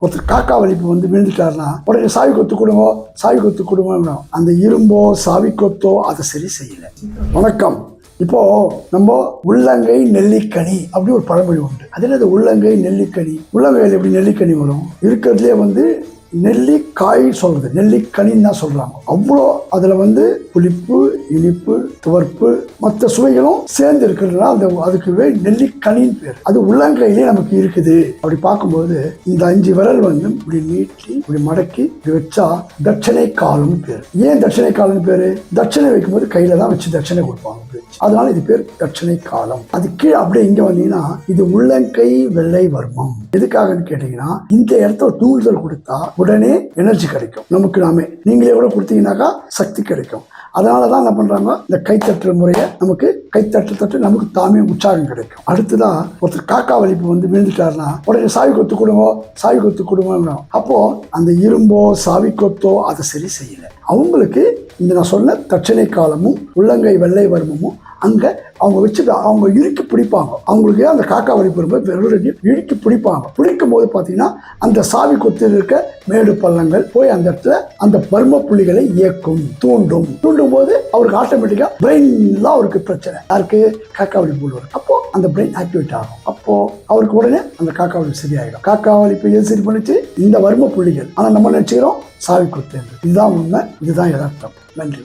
ஒருத்தர் காக்கா வலிப்பு விழுந்துட்டாருன்னா உடனே சாவி கொத்து கொடுங்க, சாவி கொத்து கொடுங்க. அந்த இரும்போ சாவி கொத்தோ அதை சரி செய்யல. வணக்கம். இப்போ நம்ம உள்ளங்கை நெல்லிக்கனி அப்படி ஒரு பழமொழி உண்டு. அது என்னது உள்ளங்கை நெல்லிக்கனி? உள்ளங்கையில் எப்படி நெல்லிக்கனி வரும்? இருக்கிறதுலே நெல்லிக்காய் சொல்றது நெல்லிக்கனின்னு தான் சொல்றாங்க. அவ்வளோ அதுல புளிப்பு, இனிப்பு, துவர்ப்பு, மற்ற சுவைகளும் சேர்ந்து இருக்கிறதுனால அதுக்கு நெல்லிக்கனின்னு பேர். அது உள்ளங்கையிலே நமக்கு இருக்குது. அப்படி பார்க்கும்போது இந்த 5 விரல் இப்படி நீட்டி இப்படி மடக்கி இப்படி வச்சா தட்சணை காலம் பேர். ஏன் தட்சணை காலம் பேரு? தட்சணை வைக்கும்போது கையில தான் வச்சு தட்சணை கொடுப்பாங்க, அதனால இது பேர் தட்சணை காலம். அது கீழே அப்படியே இங்க வந்தீங்கன்னா இது உள்ளங்கை வெள்ளை வர்மம். எதுக்காகன்னு கேட்டீங்கன்னா இந்த இடத்துல தூண்டுதல் கொடுத்தா உடனே எனர்ஜி கிடைக்கும் நமக்கு. நாமே நீங்களே கூட கொடுத்தீங்கன்னாக்கா சக்தி கிடைக்கும். அதனாலதான் என்ன பண்றாங்க, இந்த கைத்தட்டுற முறையை நமக்கு கைத்தட்டு நமக்கு தாமே உற்சாகம் கிடைக்கும். அடுத்துதான் ஒருத்தர் காக்கா வலிப்பு விழுந்துட்டாருன்னா உடனே சாவி கொத்து கொடுங்க, சாவி கொத்து கொடுங்க. அப்போ அந்த இரும்போ சாவி கொத்தோ அதை சரி செய்யல. அவங்களுக்கு இந்த நான் சொன்ன தட்சணை காலமும் உள்ளங்கை வெள்ளை வர்மமும் அங்க அவங்க வச்சுட்டு அவங்க இறுக்கி பிடிப்பாங்க. அவங்களுக்கு அந்த காக்கா வலிப்பு வரும்போது இறுக்கி பிடிப்பாங்க. பிடிக்கும் போது பார்த்தீங்கன்னா அந்த சாவி கொத்தில் இருக்க மேடு பள்ளங்கள் போய் அந்த இடத்துல அந்த வர்ம புள்ளிகளை இயக்கும், தூண்டும் போது அவருக்கு ஆட்டோமேட்டிக்கா பிரெயின்லாம் அவருக்கு பிரச்சனை. யாருக்கு? காக்கா வலிப்பு வரும். அப்போ அந்த பிரெயின் ஆக்டிவேட் ஆகும். அப்போ அவருக்கு உடனே அந்த காக்கா வலிப்பு சரியாயிடும். காக்கா வலிப்பு எது சரி பண்ணிச்சு? இந்த வர்ம புள்ளிகள். ஆனா நம்ம நினைச்சுக்கிறோம் சாவி கொத்து. இதுதான் உண்மை, இதுதான் யதார்த்தம். நன்றி.